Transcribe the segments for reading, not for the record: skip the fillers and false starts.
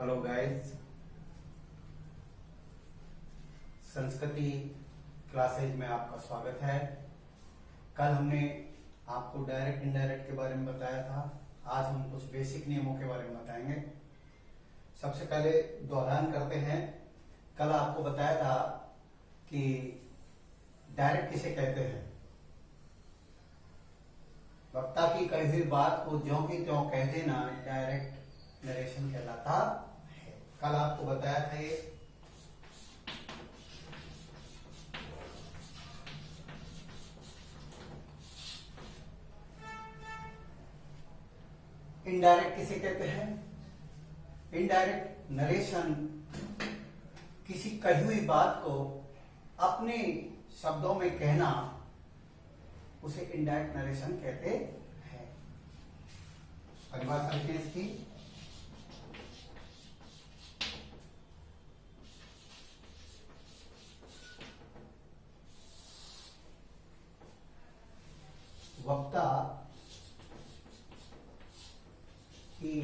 Hello guys, संस्कृति classes में आपका स्वागत है। कल हमने आपको डायरेक्ट इनडायरेक्ट के बारे में बताया था। आज हम कुछ बेसिक नियमों के बारे में बताएंगे। सबसे पहले दोहरान करते हैं। कल आपको बताया था कि डायरेक्ट किसे कहते हैं। वक्ता की कही हुई बात को ज्यों की त्यों कह देना डायरेक्ट नरेशन कहलाता है। कल आपको बताया था ये। इनडायरेक्ट किसे कहते हैं। इनडायरेक्ट नरेशन किसी कही हुई बात को अपने शब्दों में कहना, उसे इनडायरेक्ट नरेशन कहते हैं। परिभाषा लिखें इसकी। वक्ता की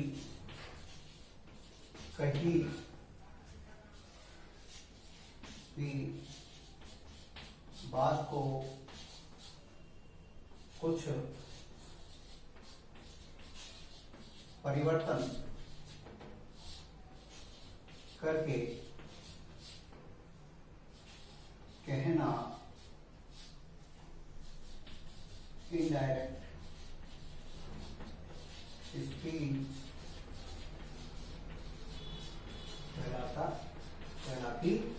कही हुई बात को कुछ परिवर्तन करके कहना इनडायरेक्ट स्पीच कहलाती है।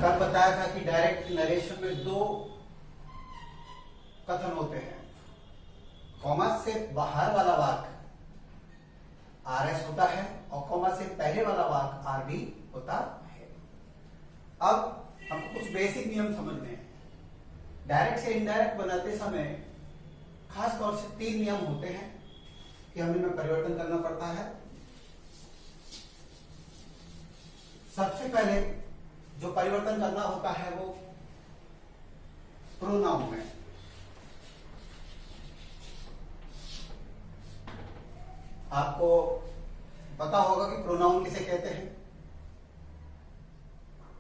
कल बताया था कि डायरेक्ट नरेशन में दो कथन होते हैं। कॉमा से बाहर वाला वाक्य आरएस होता है और कॉमा से पहले वाला वाक्य आरबी होता है। अब हमको कुछ बेसिक नियम समझने हैं। डायरेक्ट से इनडायरेक्ट बनाते समय खास तौर से 3 नियम होते हैं कि हमें इनमें परिवर्तन करना पड़ता है। सबसे पहले जो परिवर्तन करना होता है वो प्रोनाउन में। आपको पता होगा कि प्रोनाउन किसे कहते हैं।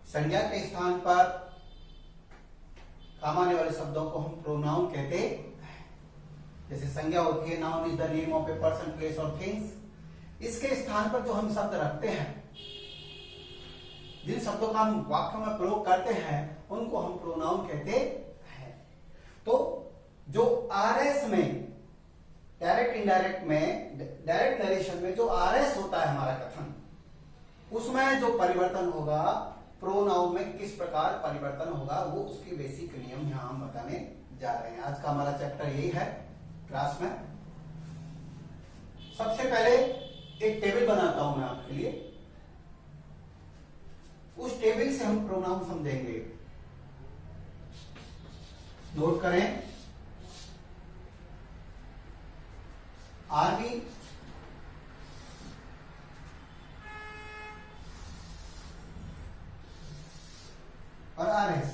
संज्ञा के स्थान पर काम आने वाले शब्दों को हम प्रोनाउन कहते हैं। जैसे संज्ञा होती है noun is the name of a person, place और थिंग्स। इसके स्थान पर जो हम शब्द रखते हैं, जिन शब्दों का हम वाक्य में प्रयोग करते हैं, उनको हम प्रोनाउन कहते हैं। तो जो आरएस में डायरेक्ट इनडायरेक्ट में डायरेक्ट नरेशन में जो आरएस होता है हमारा कथन, उसमें जो परिवर्तन होगा प्रोनाउन में किस प्रकार परिवर्तन होगा, वो उसके बेसिक नियम यहां हम बताने जा रहे हैं। आज का हमारा चैप्टर यही है क्लास में। सबसे पहले एक टेबल बनाता हूं मैं आपके लिए। उस टेबल से हम प्रोनाउन समझेंगे। नोट करें, आरबी और आरएस,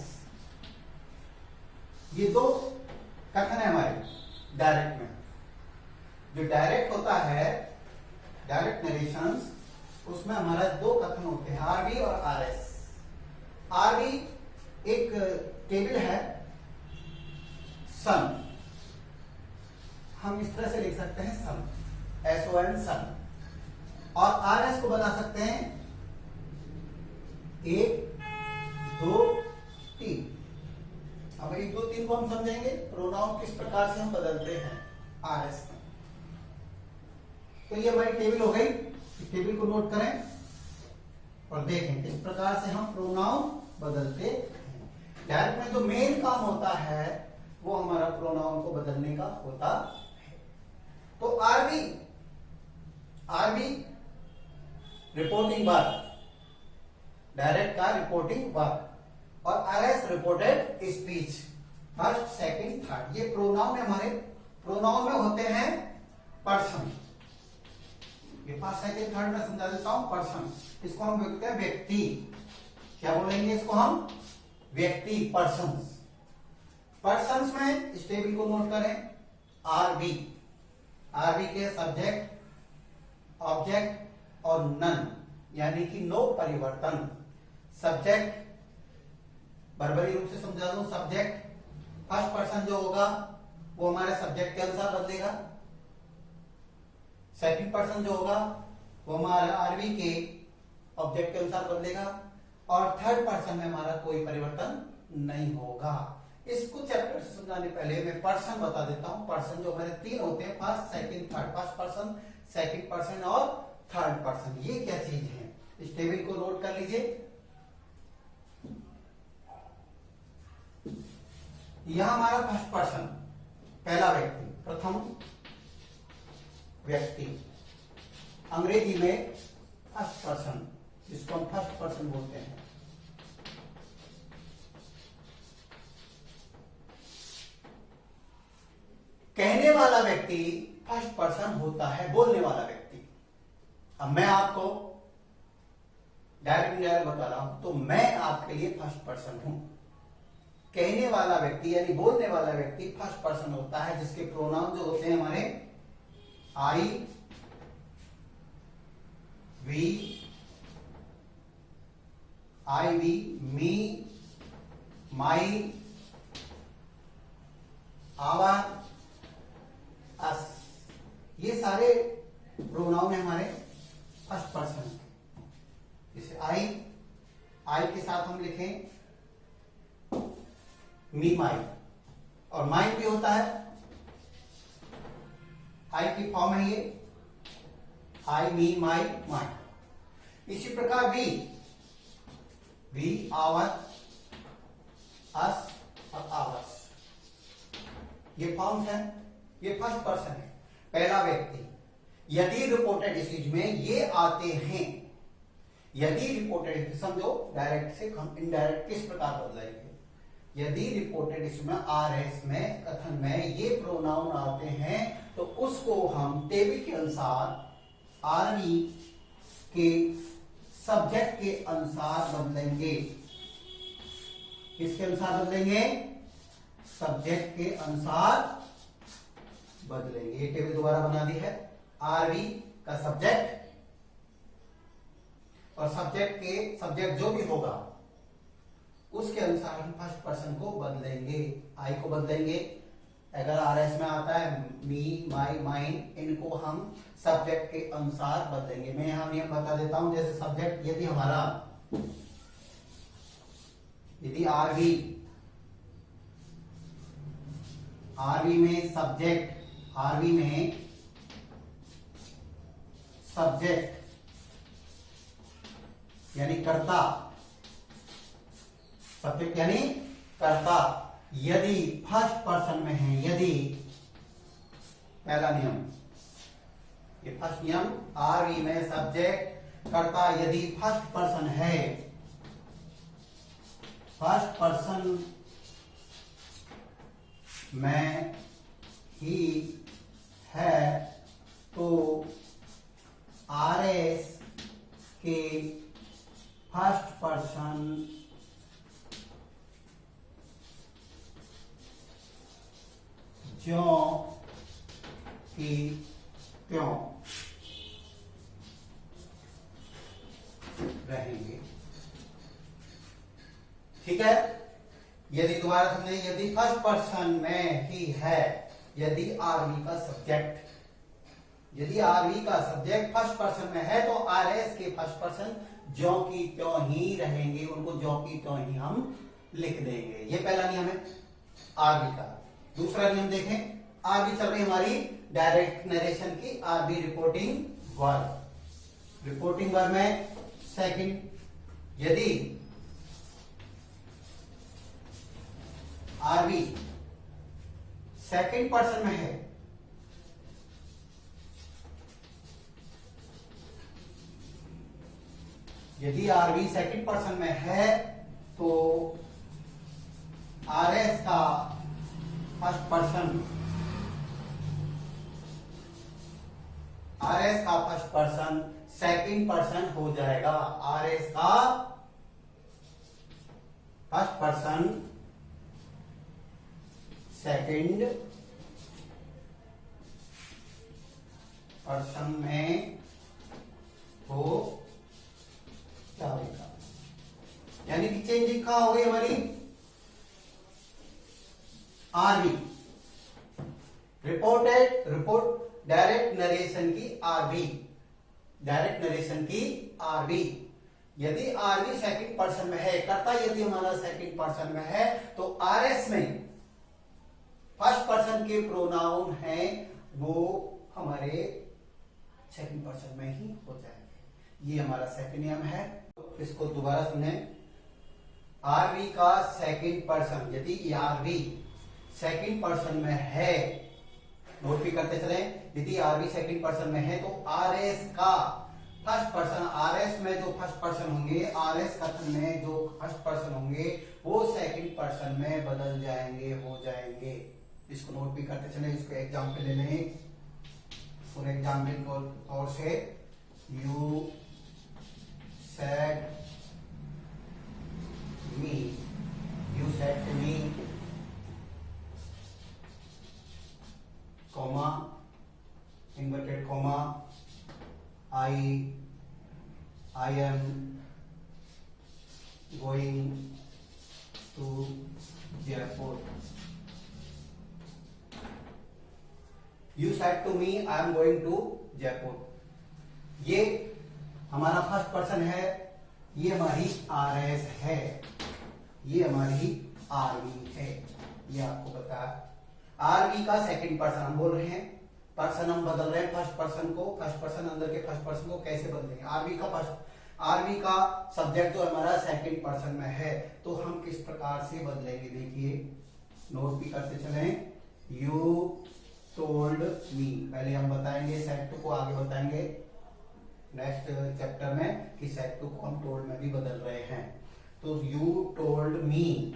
ये दो कथन है हमारे डायरेक्ट में। जो डायरेक्ट होता है, डायरेक्ट नरेशंस, उसमें हमारा दो कथन होते हैं, आरबी और आरएस। आरबी एक टेबल है, सन, हम इस तरह से लिख सकते हैं सन, SON सन। और आरएस को बना सकते हैं 1 2 3। अब 1 2 3 को हम समझेंगे प्रोनाउन किस प्रकार से हम बदलते हैं आरएस में। तो ये हमारी टेबल हो गई। इस टेबल को नोट करें और देखें किस प्रकार से हम प्रोनाउन बदलते हैं। डायरेक्ट में जो मेन काम होता है वो हमारा प्रोनाउन को बदलने का होता है। तो आरबी रिपोर्टिंग वर्ब, डायरेक्ट का रिपोर्टिंग वर्ब, और RS reported speech, first second third. ये प्रोनाउन है हमारे। प्रोनाउन में होते हैं पर्सन। ये फर्स्ट सेकंड थर्ड में समझा देता हूं। पर्सन, इसको हम बोलते हैं व्यक्ति। क्या बोलेंगे इसको हम? व्यक्ति, पर्सन्स। पर्सन्स में इस टेबल को नोट करें, आरबी। आरवी के सब्जेक्ट, ऑब्जेक्ट और नन, यानी कि नो परिवर्तन। सब्जेक्ट बर्बरी रूप से समझा दूं, सब्जेक्ट फर्स्ट पर्सन जो होगा वो हमारे सब्जेक्ट के अनुसार बदलेगा, सेकंड पर्सन जो होगा वो हमारे आरवी के ऑब्जेक्ट के अनुसार बदलेगा, और थर्ड पर्सन में हमारा कोई परिवर्तन नहीं होगा। इसको चैप्टर से समझाने पहले मैं पर्सन बता देता हूं। पर्सन जो हमारे तीन होते हैं, first second third, first person, second person और थर्ड पर्सन। ये क्या चीज है, इस टेबल को नोट कर लीजिए। यह हमारा फर्स्ट पर्सन, पहला व्यक्ति, प्रथम व्यक्ति, अंग्रेजी में फर्स्ट पर्सन, जिसको हम फर्स्ट पर्सन बोलते हैं। कहने वाला व्यक्ति फर्स्ट पर्सन होता है, बोलने वाला व्यक्ति। अब मैं आपको डायरेक्ट इंडायरेक्ट बता रहा हूं, तो मैं आपके लिए फर्स्ट पर्सन हूं। कहने वाला व्यक्ति यानी बोलने वाला व्यक्ति फर्स्ट पर्सन होता है, जिसके प्रोनाउन जो होते हैं हमारे आई, वी, मी, माई, आवर, अस। ये सारे प्रोनाउन है हमारे फर्स्ट पर्सन। जैसे आई के साथ हम लिखें मी, माई, और माई भी होता है, आई की फॉर्म है ये, आई, मी, माई, माई। इसी प्रकार वी, आवर, अस और आवर्स, ये फॉर्म्स हैं। ये फर्स्ट पर्सन है, पहला व्यक्ति। यदि रिपोर्टेड स्पीच में ये आते हैं, यदि रिपोर्टेड, समझो डायरेक्ट से हम इनडायरेक्ट किस प्रकार बदलाएंगे। यदि रिपोर्टेड इसमें आरएस में, कथन में ये प्रोनाउन आते हैं, तो उसको हम टेबल के अनुसार आरवी के सब्जेक्ट के अनुसार बदलेंगे। किसके अनुसार बदलेंगे? सब्जेक्ट के अनुसार बदलेंगे। ये टेबल दोबारा बना दी है। आरवी का सब्जेक्ट और सब्जेक्ट जो भी होगा उसके अनुसार हम फर्स्ट पर्सन को बदलेंगे। आई को बदलेंगे, अगर आरएस में आता है मी, माई, माइन, इनको हम सब्जेक्ट के अनुसार बदलेंगे। मैं यहां नियम बता देता हूं। जैसे सब्जेक्ट यदि आरवी में सब्जेक्ट यानी कर्ता, सब्जेक्ट यानी कर्ता यदि फर्स्ट पर्सन में है, यदि, पहला नियम, ये फर्स्ट नियम, आरवी में सब्जेक्ट कर्ता यदि फर्स्ट पर्सन है, फर्स्ट पर्सन में ही है, तो आरएस के फर्स्ट पर्सन ज्यों की त्यों रहेंगे। ठीक है। यदि दोबारा समझे, यदि फर्स्ट पर्सन में ही है, यदि आरवी का सब्जेक्ट फर्स्ट पर्सन में है, तो आरएस के फर्स्ट पर्सन ज्यों की त्यों ही रहेंगे, उनको ज्यों की त्यों ही हम लिख देंगे। ये पहला नियम है आरवी का। दूसरा नियम देखें, आरवी चल रही हमारी डायरेक्ट नरेशन की, आरवी रिपोर्टिंग वर्ब में सेकंड, यदि आरवी सेकंड पर्सन में है, यदि आरवी सेकंड पर्सन में है, तो आरएस का फर्स्ट पर्सन सेकंड पर्सन हो जाएगा। आरएस का फर्स्ट पर्सन सेकंड पर्सन में हो जाएगा। यानी कि चेंजिंग कहां हो गई हमारी, आरवी रिपोर्ट डायरेक्ट नरेशन की आरवी, डायरेक्ट नरेशन की आरवी। यदि आरवी सेकंड पर्सन में है, कर्ता यदि हमारा सेकंड पर्सन में है, तो आरएस में फर्स्ट पर्सन के प्रोनाउन हैं वो हमारे सेकंड पर्सन में ही हो जाएंगे। ये हमारा सेकंड नियम है। तो इसको दोबारा सुने। आरवी का सेकंड पर्सन, यदि आरवी सेकंड पर्सन में है, नोट भी करते चले, यदि आरवी सेकंड पर्सन में है तो आरएस का फर्स्ट पर्सन, आरएस में जो फर्स्ट पर्सन होंगे, आरएस कथन में जो फर्स्ट पर्सन होंगे वो सेकंड पर्सन में बदल जाएंगे, हो जाएंगे। इसको नोट भी करते चले। इसको एग्जाम्पल ले लें। फॉर एग्जाम्पल तौर से, you said to me comma inverted comma I am going to Jaipur. You said to me I am going to Jaipur. ये हमारा फर्स्ट पर्सन है, ये हमारी आरएस है, ये हमारी आरवी है। ये आपको पता है। आरवी का सेकंड पर्सन हम बोल रहे हैं, पर्सन हम बदल रहे हैं फर्स्ट पर्सन को, फर्स्ट पर्सन अंदर के फर्स्ट पर्सन को कैसे बदलेंगे। आरवी का सब्जेक्ट जो हमारा सेकंड पर्सन में है, तो हम किस प्रकार से बदलेंगे, देखिए नोट भी करते चले। यू टोल्ड मी, पहले हम बताएंगे, सेट टू को आगे बताएंगे नेक्स्ट चैप्टर में कि सेट टू को हम टोल्ड में भी बदल रहे हैं। तो यू टोल्ड मी,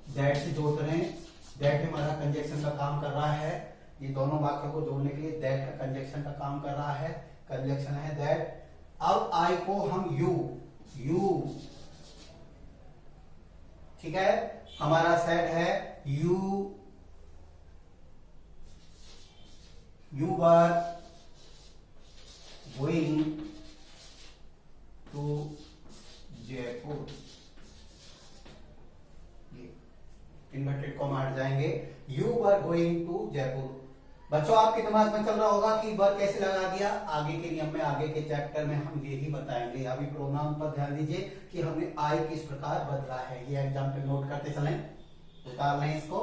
दैट से जोड़ रहे हैं, दैट हमारा कंजक्शन का काम कर रहा है। ये दोनों वाक्यों को जोड़ने के लिए दैट का कंजक्शन का काम कर रहा है, कंजक्शन है दैट। अब आई को हम यू, ठीक है, हमारा सेट है you were going to Jaipur, inverted comma हट जाएंगे, you were going to Jaipur. बच्चों आपके दिमाग में चल रहा होगा कि वर कैसे लगा दिया, आगे के नियम में, आगे के चैप्टर में हम यही बताएंगे। अभी प्रोनाउन पर ध्यान दीजिए कि हमने आई किस प्रकार बदला है। ये एग्जाम्पल नोट करते चलें, उतार लें इसको।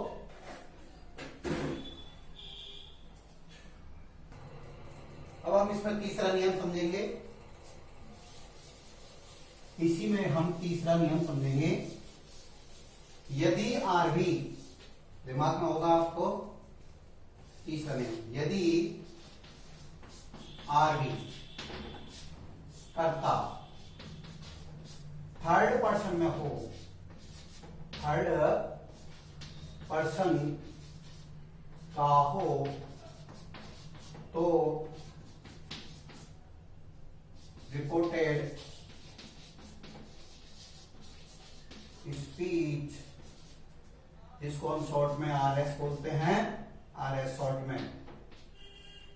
अब हम इसमें तीसरा नियम समझेंगे, इसी में हम तीसरा नियम समझेंगे। यदि आरवी, दिमाग में होगा आपको तीसरा नियम, यदि आरवी कर्ता थर्ड पर्सन में हो, थर्ड पर्सन का हो, तो रिपोर्टेड स्पीच, जिसको हम शॉर्ट में आरएस बोलते हैं, आरएस शॉर्ट में,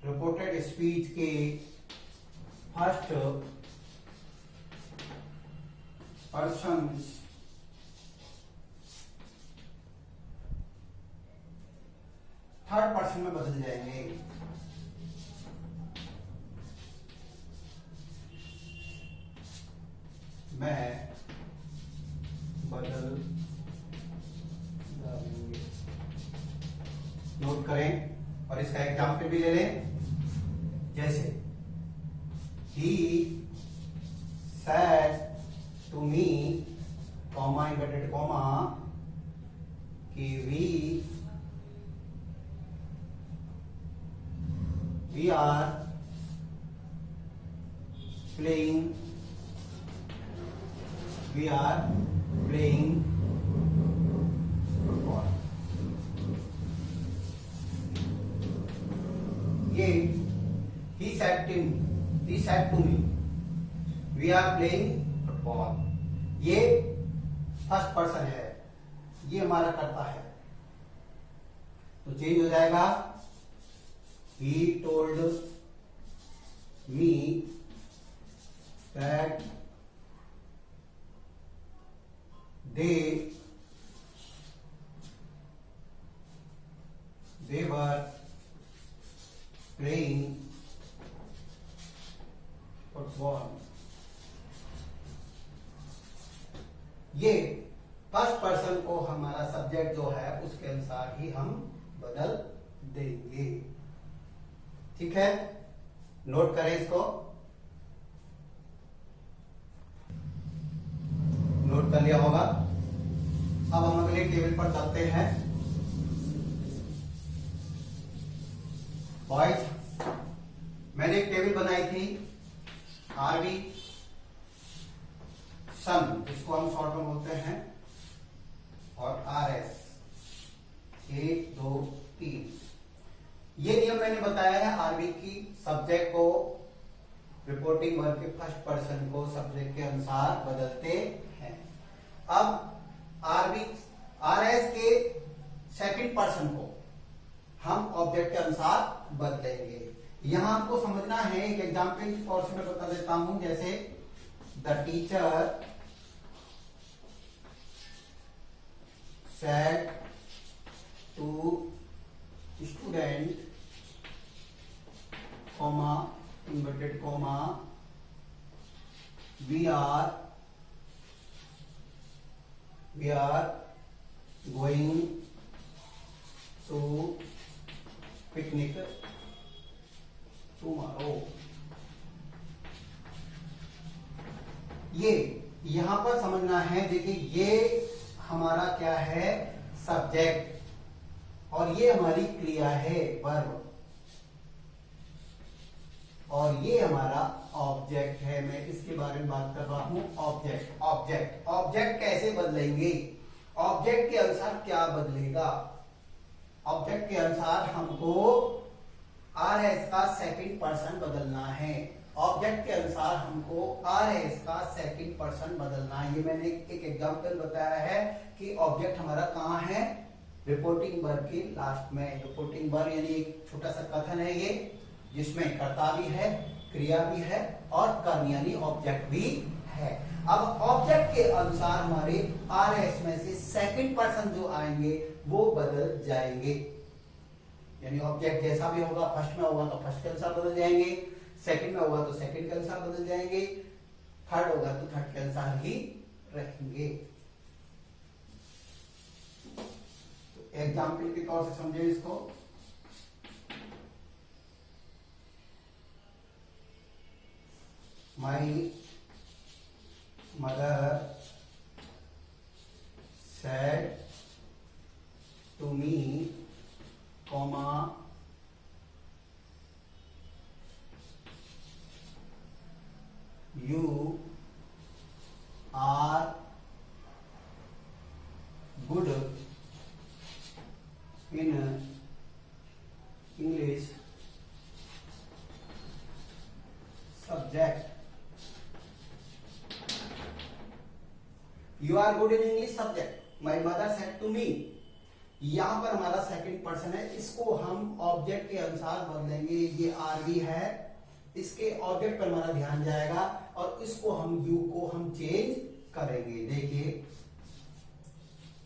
रिपोर्टेड स्पीच के फर्स्ट पर्सन थर्ड पर्सन में बदल जाएंगे। मैं बदल जाएंगे, नोट करें और इसका एग्जाम्पल भी ले लें। जैसे he said to me, comma inverted comma, कि we are playing football। ये he said to me we are playing football, ये फर्स्ट पर्सन है, ये हमारा कर्ता है, तो चेंज हो जाएगा he told me that they were playing football. ये फर्स्ट पर्सन को हमारा सब्जेक्ट जो है उसके अनुसार ही हम बदल देंगे। ठीक है, नोट करें इसको, नोट कर लिया होगा। अब हम अगले टेबल पर चलते हैं। बॉयज, मैंने एक टेबल बनाई थी आरबी सन, जिसको हम शॉर्ट में बोलते हैं, और आरएस 1 2 3। ये नियम मैंने बताया है आरबी की सब्जेक्ट को रिपोर्टिंग वर्ब के फर्स्ट पर्सन को सब्जेक्ट के अनुसार बदलते हैं। अब आरबी आरएस के सेकंड पर्सन को हम ऑब्जेक्ट के अनुसार बदलेंगे। यहां आपको समझना है, एक एग्जाम्पल के तौर से मैं बता देता हूं, जैसे the teacher said to student comma inverted comma we are going to picnic tomorrow. ये यहां पर समझना है, देखिए ये हमारा क्या है, सब्जेक्ट, और ये हमारी क्रिया है वर्ब, और ये हमारा ऑब्जेक्ट है। मैं इसके बारे में बात कर रहा हूं, ऑब्जेक्ट। ऑब्जेक्ट ऑब्जेक्ट कैसे बदलेंगे, ऑब्जेक्ट के अनुसार क्या बदलेगा। ऑब्जेक्ट के अनुसार हमको आरएस का सेकंड पर्सन बदलना है। ऑब्जेक्ट के अनुसार हमको आरएस का सेकंड पर्सन बदलना है। ये मैंने एक एग्जांपल बताया है कि ऑब्जेक्ट हमारा कहां है, रिपोर्टिंग वर्ब के लास्ट में। रिपोर्टिंग वर्ब यानी एक छोटा सा कथन है ये, जिसमें कर्ता भी है, क्रिया भी है, और कर्म यानी ऑब्जेक्ट भी है। अब ऑब्जेक्ट के अनुसार हमारे आरएस में से सेकंड पर्सन जो आएंगे वो बदल जाएंगे। यानी ऑब्जेक्ट जैसा भी होगा, फर्स्ट में होगा तो फर्स्ट के अनुसार बदल जाएंगे, सेकंड में होगा तो सेकंड के अनुसार बदल जाएंगे, थर्ड होगा तो थर्ड के अनुसार ही रहेंगे। तो एग्जाम्पल के तौर से समझे इसको। My mother said to me comma you are good in English subject। You are good in English subject, my mother said to me। यहां पर हमारा सेकंड पर्सन है, इसको हम ऑब्जेक्ट के अनुसार बदलेंगे। ये आरबी है, इसके ऑब्जेक्ट पर हमारा ध्यान जाएगा, और इसको हम यू को हम चेंज करेंगे। देखिए,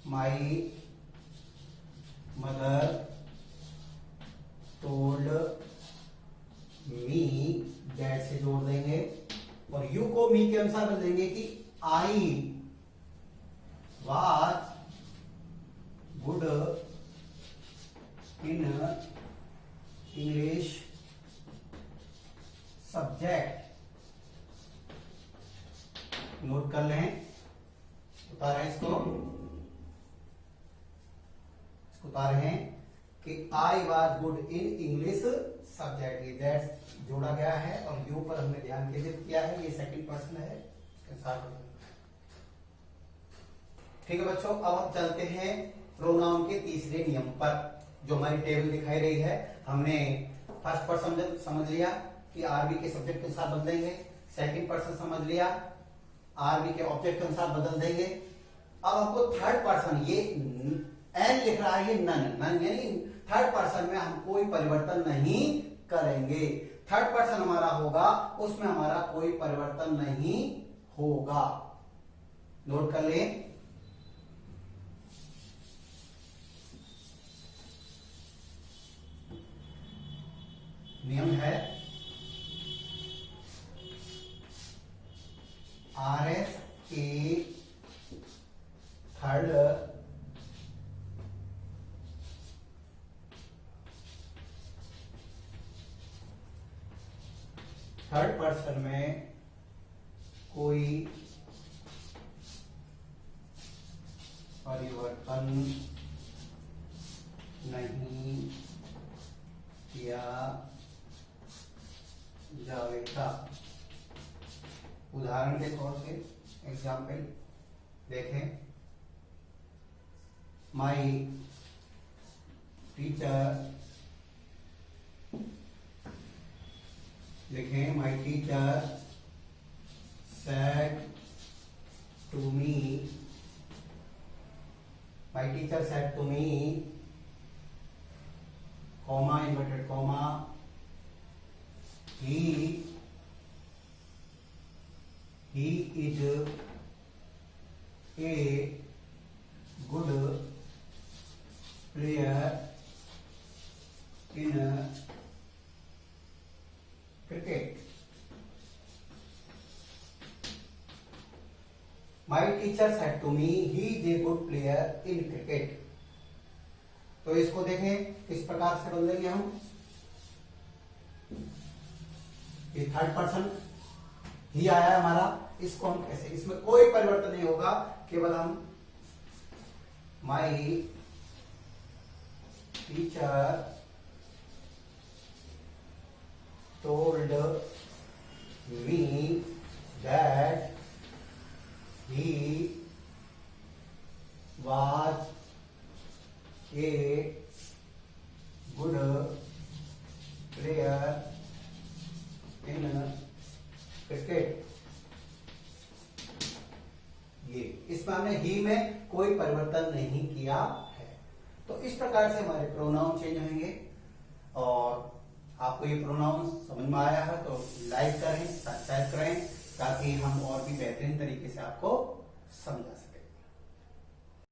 my mother told me, that से जोड़ देंगे, और यू को मी के अनुसार बदलेंगे कि I was good in English subject. Note कर लें, उतारें इसको उतारे हैं कि I was good in English subject. ये दैट जोड़ा गया है और यू पर हमने ध्यान केंद्रित किया है, ये सेकंड पर्सन है, इसके साथ। ठीक है बच्चों, अब हम चलते हैं प्रोनाउन के तीसरे नियम पर। जो हमारी टेबल दिखाई रही है, हमने फर्स्ट पर्सन समझ लिया कि आरबी के सब्जेक्ट के अनुसार बदलेंगे, सेकंड पर्सन समझ लिया आरबी के ऑब्जेक्ट के अनुसार बदल देंगे। अब हमको थर्ड पर्सन, ये एन लिख रहा है, ये नन, नन यानी थर्ड पर्सन में हम कोई परिवर्तन नहीं करेंगे। थर्ड पर्सन हमारा होगा, उसमें हमारा कोई परिवर्तन नहीं होगा। नोट कर लें। नियम है RS के थर्ड पर्सन में कोई परिवर्तन नहीं किया जाएगा। उदाहरण के तौर से एग्जाम्पल देखें। माई टीचर, देखें, my teacher said to me, my teacher said to me, comma, inverted comma, he is a good player in cricket. My teacher said to me, he is a good player in cricket. तो इसको देखें किस प्रकार से बदलेंगे हम। ये third person ही आया हमारा, इसको हम कैसे, इसमें कोई परिवर्तन नहीं होगा, केवल हम my teacher told me that he was a good player in cricket. ये इसमें हमने ही में कोई परिवर्तन नहीं किया है। तो इस प्रकार से हमारे प्रोनाउन चेंज होंगे। और आपको ये प्रोनाउन समझ में आया है तो लाइक करें, सब्सक्राइब करें, ताकि हम और भी बेहतरीन तरीके से आपको समझा सकें।